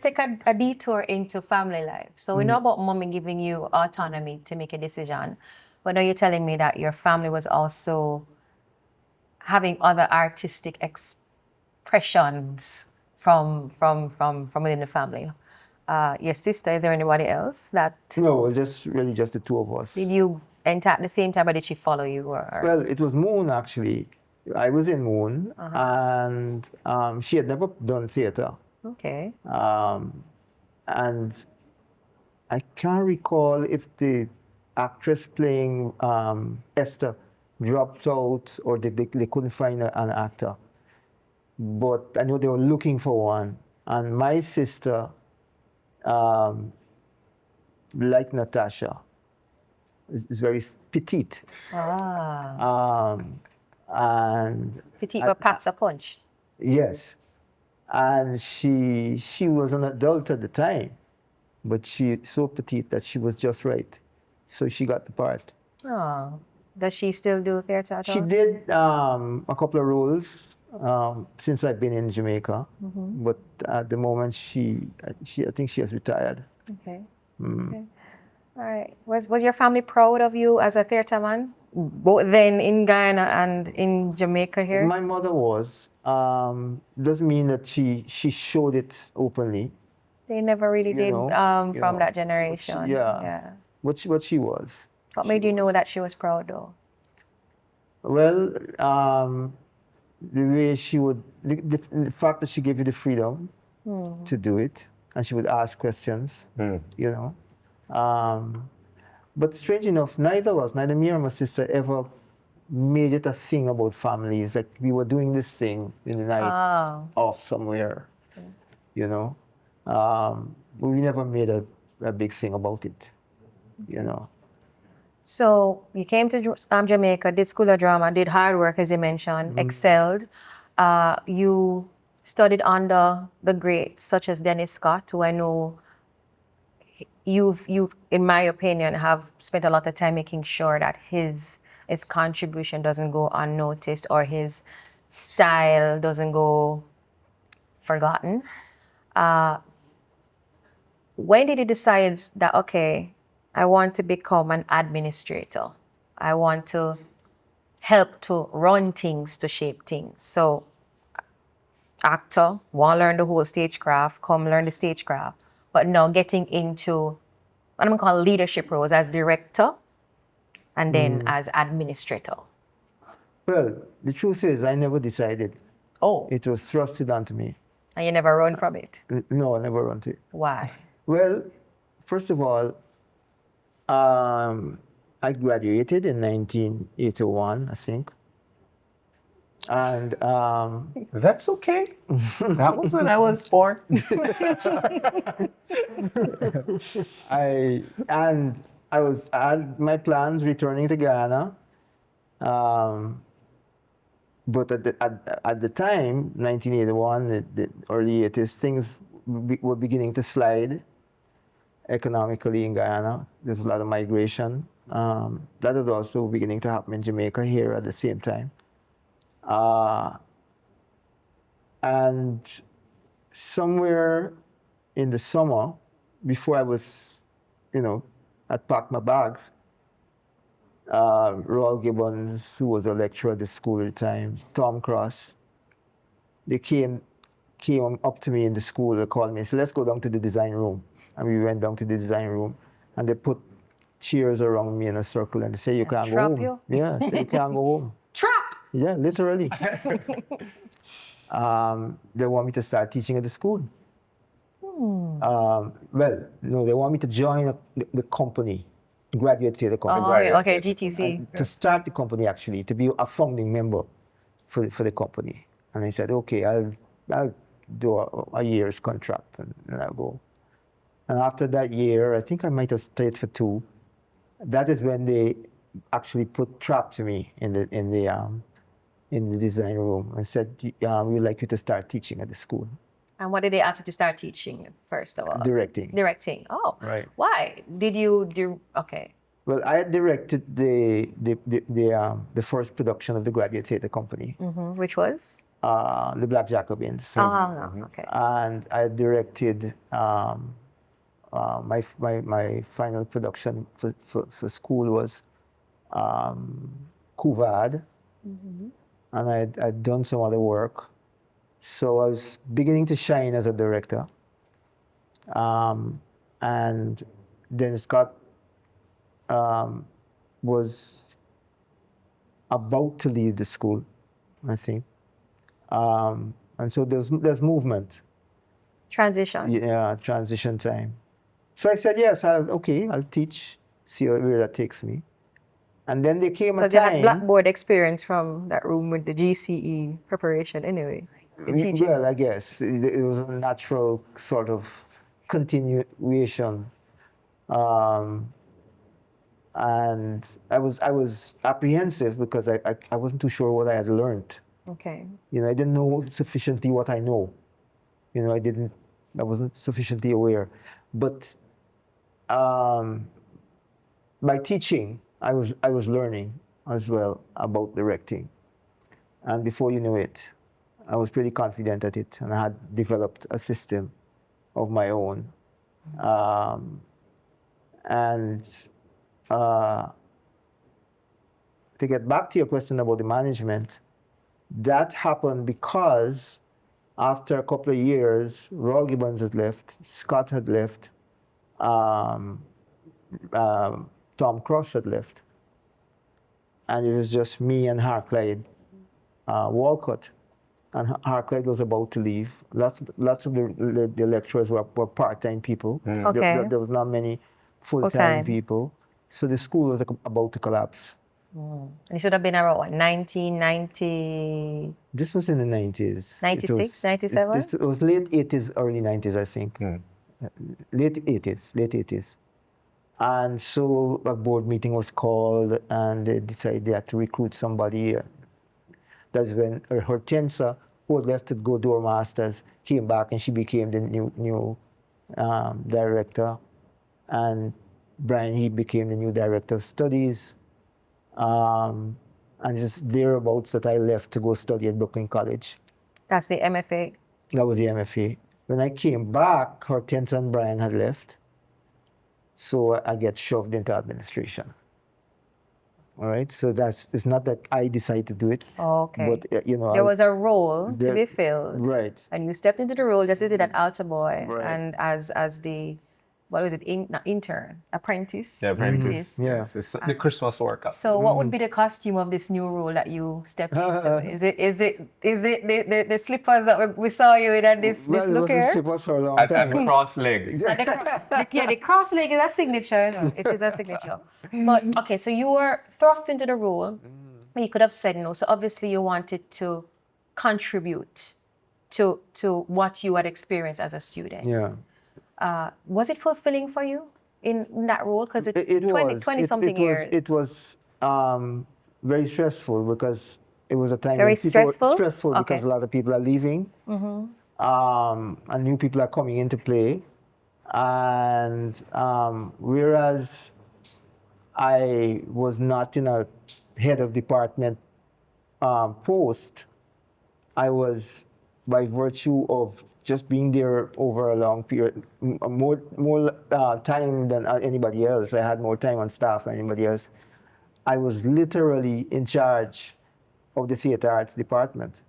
take a detour into family life. So we know about mommy giving you autonomy to make a decision, but now you're telling me that your family was also having other artistic expressions from within the family. Your sister, is there anybody else that? No, it was just really just the two of us. Did you enter at the same time, or did she follow you? Or? Well, it was Moon actually. I was in Moon, and she had never done theater. Okay. And I can't recall if the actress playing Esther dropped out or they couldn't find an actor. But I know they were looking for one. And my sister, like Natasha, is very petite. And Petite but packs a punch. yes. And she was an adult at the time, but she's so petite that she was just right. So she got the part. Oh. Does she still do theater at all? She did a couple of roles since I've been in Jamaica, but at the moment I think she has retired. Okay. Okay. All right. Was your family proud of you as a theater man, both then in Guyana and in Jamaica here? My mother was. Doesn't mean that she showed it openly. They never really did from that generation. Yeah. What she was. What made you know that she was proud though? Well, the way she would, the fact that she gave you the freedom to do it, and she would ask questions, you know. But strange enough, neither me or my sister ever made it a thing about families. Like we were doing this thing in the night off somewhere, you know. But we never made a big thing about it, you know. So you came to Jamaica, did school of drama, did hard work, as you mentioned, excelled. You studied under the greats, such as Dennis Scott, who I know you've, in my opinion, have spent a lot of time making sure that his contribution doesn't go unnoticed or his style doesn't go forgotten. When did you decide that, okay, I want to become an administrator? I want to help to run things, to shape things. So, actor, want to learn the whole stagecraft, come learn the stagecraft, but now getting into what I'm going to call leadership roles as director and then as administrator. Well, the truth is, I never decided. Oh, It was thrusted onto me. and you never run from it. No, I never run to it. Why? Well, first of all, I graduated in 1981, I think. And That's okay. That was when I was born. I had my plans returning to Ghana, but at the time, 1981, the early 80s, things were beginning to slide economically in Guyana. There was a lot of migration. That was also beginning to happen in Jamaica here at the same time. And somewhere in the summer, before I was, I'd packed my bags, Royal Gibbons, who was a lecturer at the school at the time, Tom Cross, they came up to me in the school. They called me and said, let's go down to the design room. And we went down to the design room, and they put chairs around me in a circle, and they say, you can't go home. You? Yeah, say, you can't go home. Trap! Yeah, literally. They want me to start teaching at the school. Well, no, they want me to join the company, graduate theatre company. Oh, okay, GTC. To start the company, actually, to be a founding member for the company. And I said, okay, I'll do a year's contract, and I'll go. And after that year, I think I might have stayed for 2. That is when they actually put trap to me in the design room and said, we'd like you to start teaching at the school. And what did they ask you to start teaching, first of all? Directing. Directing. Oh, Right. Why? Did you do, okay. Well, I had directed the first production of the Graduate Theatre Company, Which was? the Black Jacobins. Okay. And I directed my final production for school was Couvade, and I'd done some other work. So I was beginning to shine as a director. And then Scott was about to leave the school, I think. And so there's movement. Transition. Yeah, transition time. So I said, yes, I'll teach, see where that takes me. And then there came a Because you time. had blackboard experience from that room with the GCE preparation anyway. Teaching. Well, I guess it was a natural sort of continuation. And I was apprehensive because I wasn't too sure what I had learned. Okay. I didn't know sufficiently what I know. I wasn't sufficiently aware. But by teaching, I was learning as well about directing. And before you know it, I was pretty confident at it, and I had developed a system of my own. To get back to your question about the management, that happened because after a couple of years, Roy Gibbons had left, Scott had left, Tom Cross had left, and it was just me and Harclyde Walcott. And Harclyde was about to leave. Lots of the lecturers were part-time people. Okay. There was not many full-time Full-time. people. So the school was about to collapse. It should have been around what, 1990? This was in the 90s. 96, 97? It was late 80s, early 90s, I think. Late 80s. And so a board meeting was called, and they decided they had to recruit somebody. That's when Hortensia, who had left to go do her master's, came back, and she became the new director. and Brian, he became the new director of studies. And just thereabouts that I left to go study at Brooklyn College. That's the MFA. That was the MFA. When I came back, Hortense and Brian had left. So I get shoved into administration. All right, so it's not that I decided to do it. Oh, okay. But, there was a role to be filled. Right. And you stepped into the role just as you did at Alta Boy. Right. And as the, what was it, not intern, apprentice? Yeah, apprentice. Yeah. The Christmas workup. So what would be the costume of this new role that you stepped into? Is it the slippers that we saw you in and this Well, look it here? wasn't slippers for a long And time. the cross leg. The cross leg is a signature. No, it is a signature. But okay, so you were thrust into the role. You could have said no. So obviously you wanted to contribute to what you had experienced as a student. Yeah. Was it fulfilling for you in that role? Because it's It 20 something years. It was very stressful because it was a time Very when people were stressful? stressful because a lot of people are leaving, and new people are coming into play. And whereas I was not in a head of department post, I was, by virtue of just being there over a long period, more time than anybody else. I had more time on staff than anybody else. I was literally in charge of the theater arts department.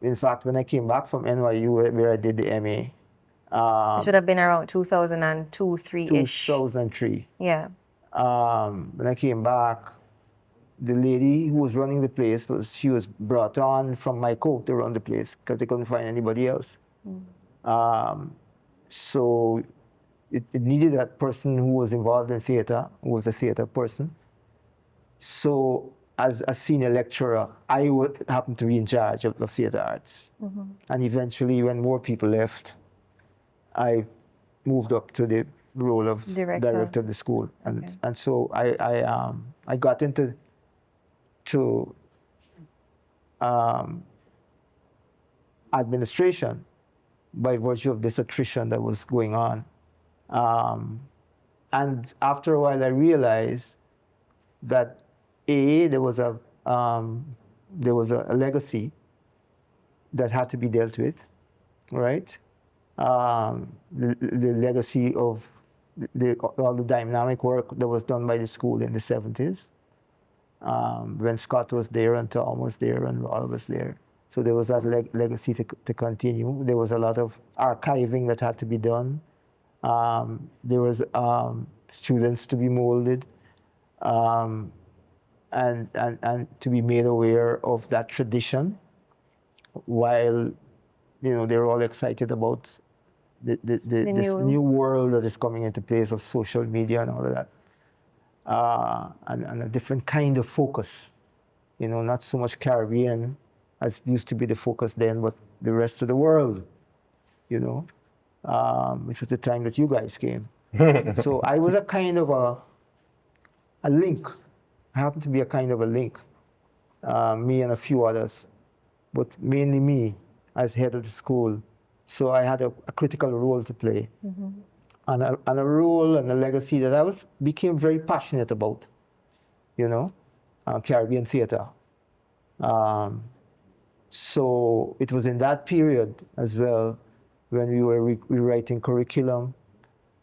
In fact, when I came back from NYU, where I did the MA, It should have been around 2002, 3-ish. 2003. Yeah. When I came back, the lady who was running the place she was brought on from my coat to run the place because they couldn't find anybody else. So it needed that person who was involved in theater, who was a theater person. So as a senior lecturer, I would happen to be in charge of the theater arts. And eventually, when more people left, I moved up to the role of director of the school. And so I got into administration by virtue of this attrition that was going on. And after a while, I realized that there was a legacy that had to be dealt with, right? The legacy of all the dynamic work that was done by the school in the 70s. When Scott was there and Tom was there and Raul was there. So there was that legacy to continue. There was a lot of archiving that had to be done. There was students to be molded and to be made aware of that tradition while they're all excited about this new world that is coming into place of social media and all of that. And a different kind of focus, not so much Caribbean as used to be the focus then, but the rest of the world, which was the time that you guys came. So I was a kind of a link. I happened to be a kind of a link, me and a few others, but mainly me as head of the school. So I had a critical role to play. And a role and a legacy that I became very passionate about, Caribbean theater. So it was in that period as well when we were rewriting curriculum,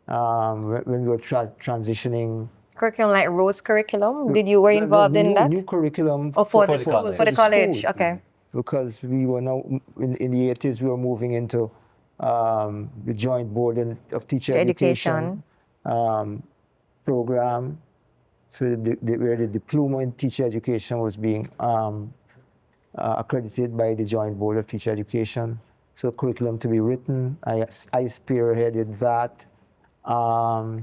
when we were transitioning. Curriculum like Rose curriculum? Were you involved in that? New curriculum for the college. School. Okay. Because we were now, in the 80s, we were moving into the Joint Board of Teacher Education program, so where the diploma in teacher education was being accredited by the Joint Board of Teacher Education. So curriculum to be written, I spearheaded that, and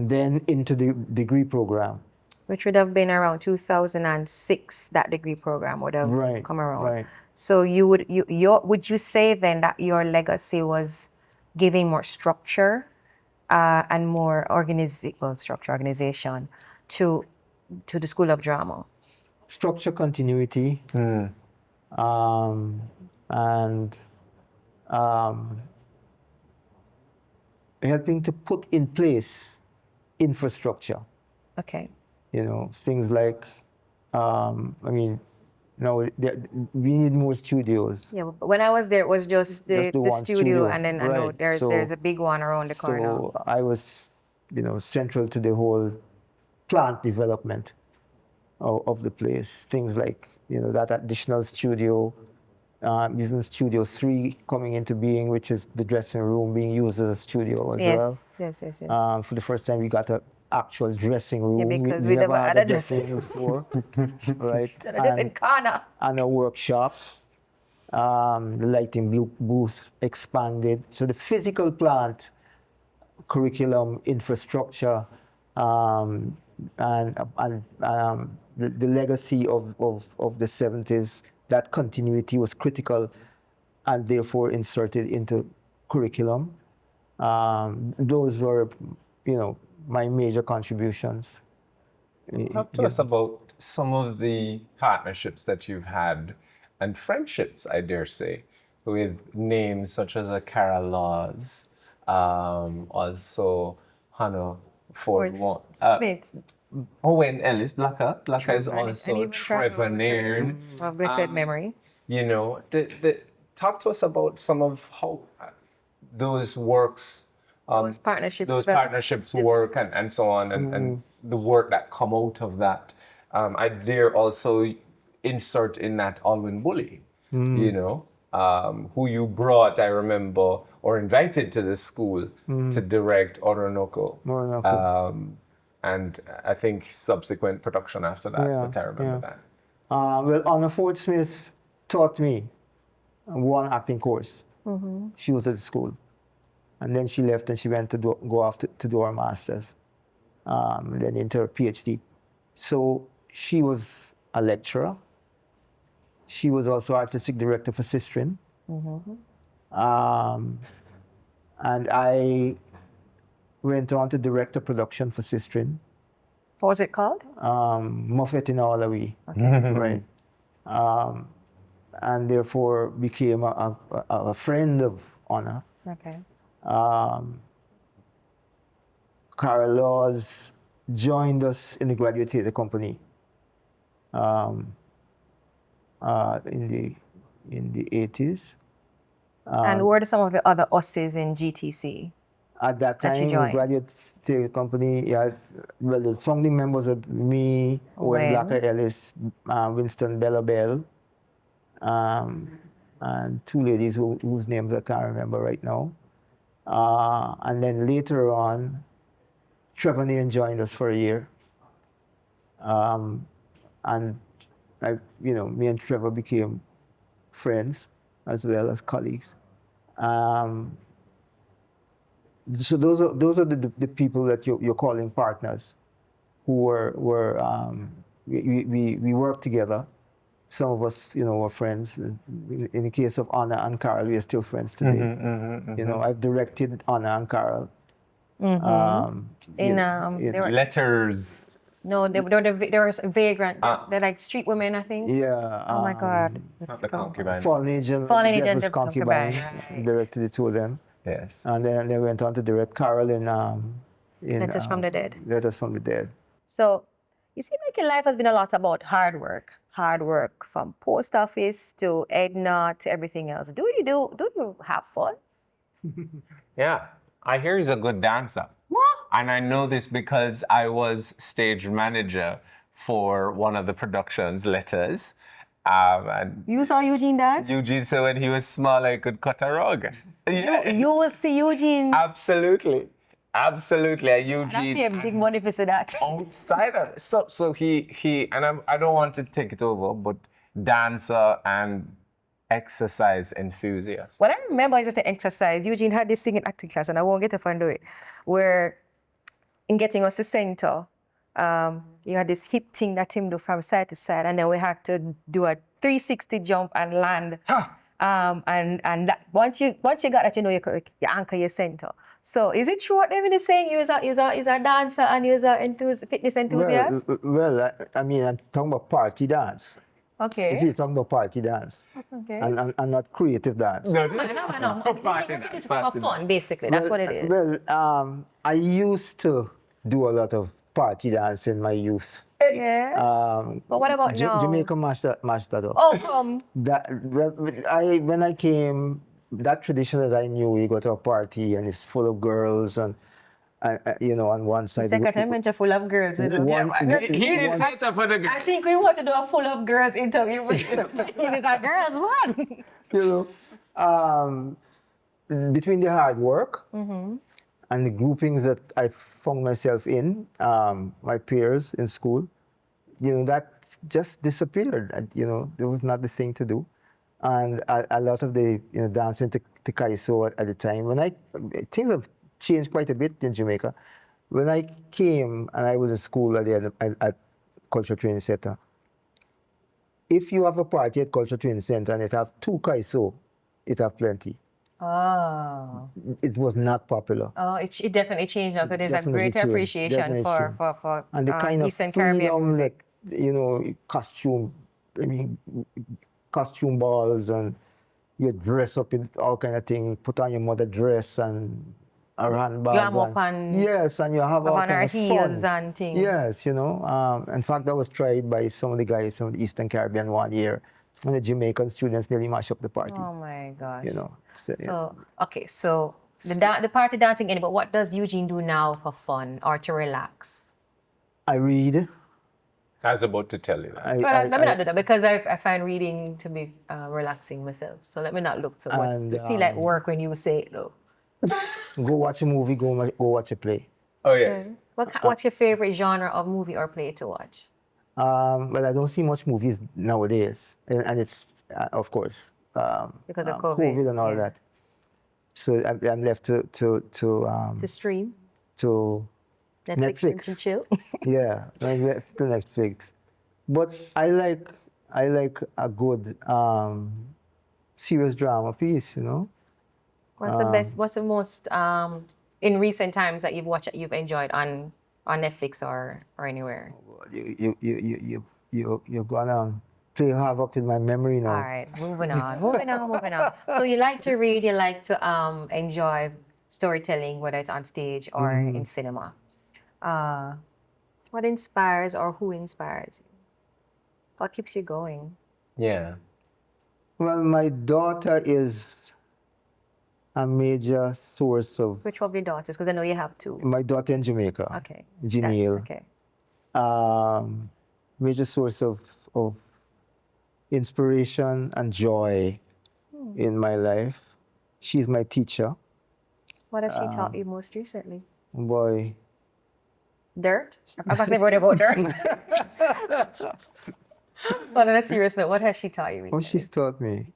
then into the degree program. Which would have been around 2006, that degree program would have come around. Right. So would you say then that your legacy was giving more structure and more organization to the School of Drama? Structure, continuity, and helping to put in place infrastructure. Okay. Things like, we need more studios. Yeah, but when I was there, it was just the one studio, and then I know right. there's a big one around the corner. So I was, central to the whole plant development of the place. Things like, that additional studio, even Studio 3 coming into being, which is the dressing room being used as a studio as well. Yes. For the first time, we got an actual dressing room. Yeah, because we we never never had had a a dressing room before, right? a different corner. And a workshop. The lighting booth expanded. So the physical plant, curriculum, infrastructure, and the legacy of the 70s, that continuity was critical and therefore inserted into curriculum. Those were, my major contributions. Talk to us about some of the partnerships that you've had and friendships, I dare say, with names such as Cara Laws, also Hannah Ford Smith. Owen Ellis, Blacker is also even Trevor Nairn. Of blessed memory. Talk to us about some of how those works, Those partnerships work and so on, and the work that come out of that. I dare also insert in that Alwyn Bully, who you brought, I remember, or invited to the school to direct Orinoco. And I think subsequent production after that, but I remember that. Well, Anna Ford Smith taught me one acting course. She was at the school. And then she left and she went to go off to do her master's, then into her PhD. So she was a lecturer. She was also artistic director for Sistrin. And I went on to direct a production for Sistrin. What was it called? Muffet in Alawi. Right. And therefore became a friend of Anna. Okay. Cara Laws joined us in the Graduate Theatre Company in the 80s. And who are some of the other Us's in GTC? At that time, the Graduate Theatre Company, the founding members are me, Owen Blacker Ellis, Winston Bella Bell, and two ladies whose names I can't remember right now. And then later on, Trevor Nairn joined us for a year. And me and Trevor became friends as well as colleagues. So those are the people that you're calling partners, who we worked together. Some of us, were friends. In the case of Anna and Carol, we are still friends today. I've directed Anna and Carol. Letters. No, there was Vagrant. They're like street women, I think. Yeah. Oh my God. Not the concubine. Fallen Agent, Devil's Concubine. Right. Directed the two of them. Yes. And then they went on to direct Carol in Letters from the Dead. Letters from the Dead. So, you seem like your life has been a lot about hard work. Hard work from post office to Edna to everything else. Do you have fun? Yeah. I hear he's a good dancer. What? And I know this because I was stage manager for one of the productions, Letters. And You saw Eugene dance? Eugene said when he was small, I could cut a rug. Yeah. You will see Eugene. Absolutely. Eugene. That'd be a big money for that. Outside of it. So he and I don't want to take it over, but dancer and exercise enthusiast. What I remember is just the exercise. Eugene had this singing acting class, and I won't get to find it, where in getting us to center, you had this hip thing that him do from side to side, and then we had to do a 360 jump and land. And that, once you got that, you anchor your center. So is it true what David is saying? You're a dancer and you're a fitness enthusiast? Well, I'm talking about party dance. Okay. If you're talking about party dance Okay. and not creative dance. I know. Party Take dance, it for party fun, basically. That's what it is. Well, I used to do a lot of party dance in my youth. Yeah. But what about now? Jamaica mashed that up. Oh, When I came, that tradition that I knew, you go to a party and it's full of girls and on one side. second time you're full of girls. You know? He didn't fight up for the girl. I think we want to do a full of girls interview with the girls one. Between the hard work and the groupings that I found myself in, my peers in school, that just disappeared. There was not the thing to do. And a lot of the dancing to Kaiso at the time, things have changed quite a bit in Jamaica. When I came and I was in school at Cultural Training Center, if you have a party at Cultural Training Center and it have 2 Kaiso, it have plenty. Oh. It was not popular. Oh, it definitely changed now because there's a Definitely greater changed. appreciation Definitely for and the kind of Eastern Caribbean freedom music. that, costume balls, and you dress up in all kind of things, put on your mother dress and a handbag. Glam up and yes, and you have all on kind our of heels fun. and things. Yes, in fact, that was tried by some of the guys from the Eastern Caribbean one year, when the Jamaican students nearly mashed up the party. Oh my gosh. So, Okay, so the party dancing in, but what does Eugene do now for fun or to relax? I read. I was about to tell you that. Let me not do that because I find reading to be relaxing myself. So let me not look so much. And, I feel like work when you say it though. Go watch a movie, go watch a play. Oh, yes. What's your favorite genre of movie or play to watch? Well, I don't see much movies nowadays, and it's of course Because of COVID. and all that. So I'm left to stream to Netflix. And chill. Yeah, I'm left to Netflix. But I like a good serious drama piece. What's the best? What's the most in recent times that you've watched that you've enjoyed on Netflix or anywhere? You're gonna play havoc with my memory now. All right, moving on. So you like to read, you like to enjoy storytelling, whether it's on stage or in cinema. What inspires or who inspires you? What keeps you going? Yeah. Well, my daughter is a major source of. Which of your daughters? Because I know you have 2. My daughter in Jamaica. Okay. Janelle. Okay. Major source of inspiration and joy in my life. She's my teacher. What has she taught you most recently? Boy. Dirt? I'm not saying about dirt. But on a serious note, what has she taught you recently? What she's taught me?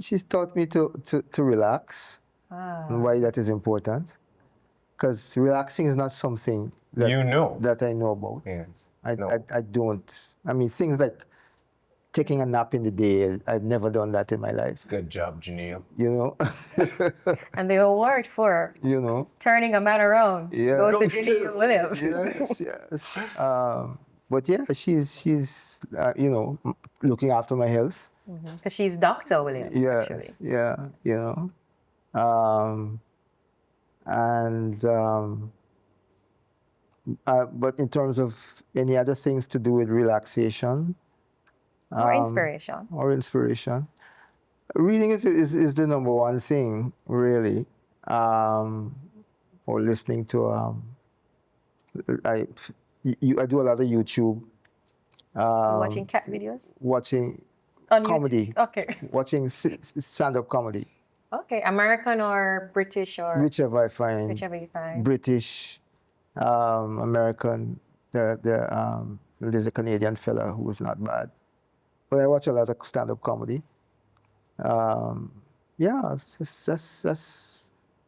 She's taught me to relax, and why that is important. Because relaxing is not something that that I know about. Yes. I don't. I mean, things like taking a nap in the day, I've never done that in my life. Good job, Janelle. And they all worked for turning a man around. Yeah. Goes to EUGENE Williams. Yes. But yeah, she's looking after my health. Because she's Dr. Williams, actually. Yeah. But in terms of any other things to do with relaxation. Or inspiration. Reading is the number one thing, really. Or listening to, I do a lot of YouTube. Watching cat videos? Watching on comedy. YouTube? Okay. Watching stand-up comedy. Okay. American or British or? Whichever I find. Whichever you find. British, American. There's a Canadian fella who is not bad. But I watch a lot of stand-up comedy. Yeah,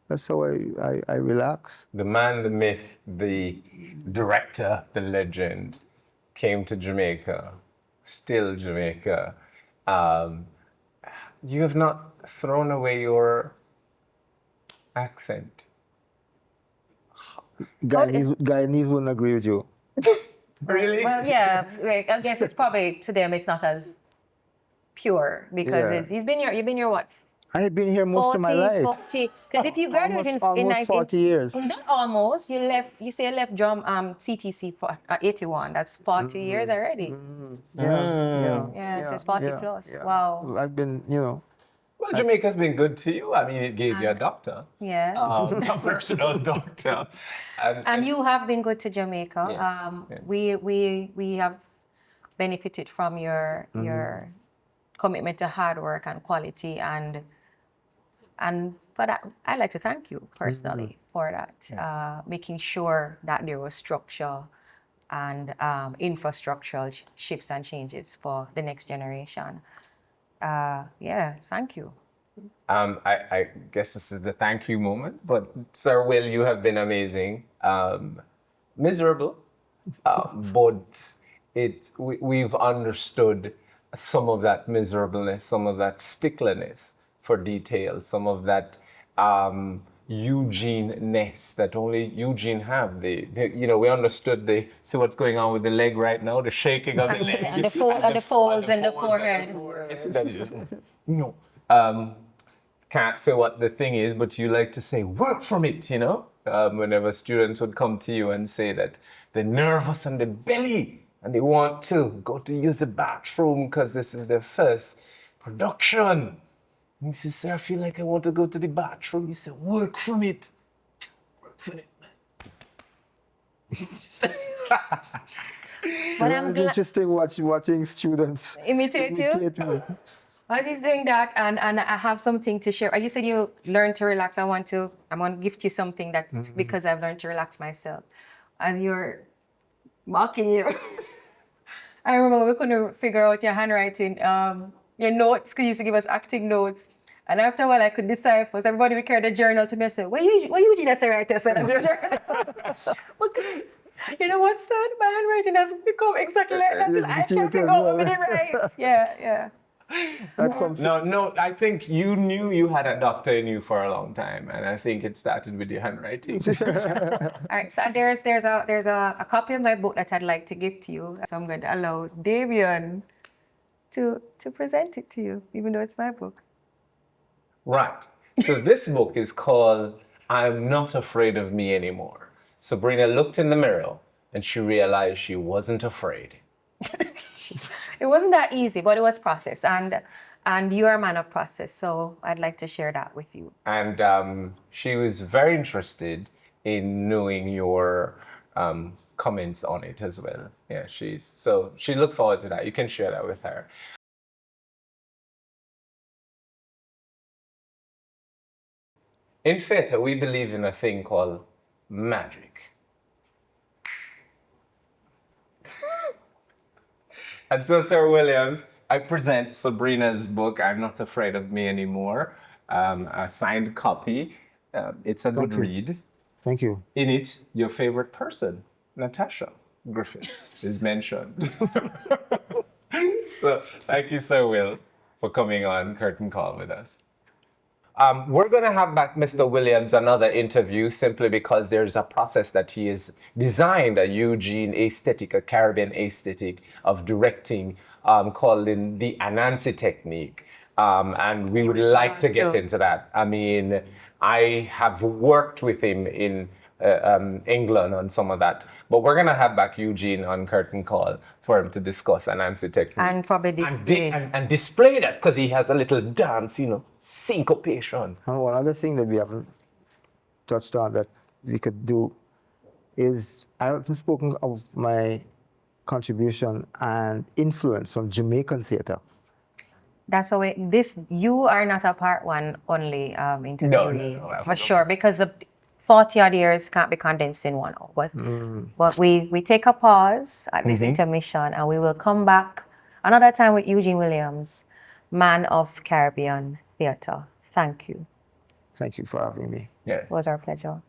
that's how I relax. The man, the myth, the director, the legend came to Jamaica, still Jamaica. You have not thrown away your accent. Guyanese wouldn't agree with you. Really? Well, yeah, like, I guess it's probably to them it's not as pure because Yeah. you've been here what, I had been here most of my 40, life. 40. Because if you graduate in Almost 40 years. not almost, you say you left CTC for 81. That's 40 years already. Yeah, so it's 40 plus. yeah. Wow. I've been, you know, Well, Jamaica's been good to you. I mean, it gave you a doctor, Yeah. a personal doctor. And you have been good to Jamaica. Yes, yes. We have benefited from your commitment to hard work and quality, and for that I'd like to thank you personally for that, making sure that there was structure and infrastructural shifts and changes for the next generation. Yeah, thank you. I guess this is the thank you moment, but Sir Will, you have been amazing. Miserable, but we've understood some of that miserableness, some of that stickliness for detail, some of that Eugene-ness that only Eugene have. We understood see what's going on with the leg right now, the shaking of the leg. And the folds in the forehead. No. Can't say what the thing is, but you like to say, work from it, whenever students would come to you and say that they're nervous and they're belly and they want to go to use the bathroom because this is their first production. And you say, sir, I feel like I want to go to the bathroom. You say, work from it. Work from it, man. But it's interesting watching students imitate you. imitate me. As he's doing that, and I have something to share. You said you learned to relax. I'm going to gift you something that because I've learned to relax myself. As you're mocking you, I remember we couldn't figure out your handwriting, your notes, because you used to give us acting notes. And after a while, I could decipher. So everybody would carry the journal to me and say, what you just write this in your journal? You know what, son? My handwriting has become exactly like that. I can't figure out what it writes. Yeah. No, I think you knew you had a doctor in you for a long time, and I think it started with your handwriting. All right, so there's a copy of my book that I'd like to give to you. So I'm going to allow Davian to present it to you, even though it's my book. Right. So this book is called I'm Not Afraid of Me Anymore. Sabrina looked in the mirror and she realized she wasn't afraid. It wasn't that easy, but it was process, and you're a man of process, so I'd like to share that with you. And she was very interested in knowing your comments on it as well. Yeah, she looked forward to that. You can share that with her. In theatre, we believe in a thing called magic. And so, Sir Williams, I present Sabrina's book, I'm Not Afraid of Me Anymore, a signed copy. It's a good read. Thank you. In it, your favorite person, Natasha Griffiths, is mentioned. So thank you, Sir Will, for coming on Curtain Call with us. We're going to have back Mr. Williams another interview simply because there's a process that he has designed, a Eugene aesthetic, a Caribbean aesthetic of directing called in the Anansi technique. And we would like to get into that. I mean, I have worked with him in England on some of that. But we're going to have back Eugene on Curtain Call for him to discuss Anansi technique. And probably display. And display that, because he has a little dance, syncopation. And one other thing that we haven't touched on that we could do is, I haven't spoken of my contribution and influence from Jamaican theatre. That's why you are not a part one only interview, No, for sure, because the 40 odd years can't be condensed in 1 hour. But we take a pause at this intermission, and we will come back another time with EUGENE Williams, man of Caribbean Theatre. Thank you. Thank you for having me. Yes. It was our pleasure.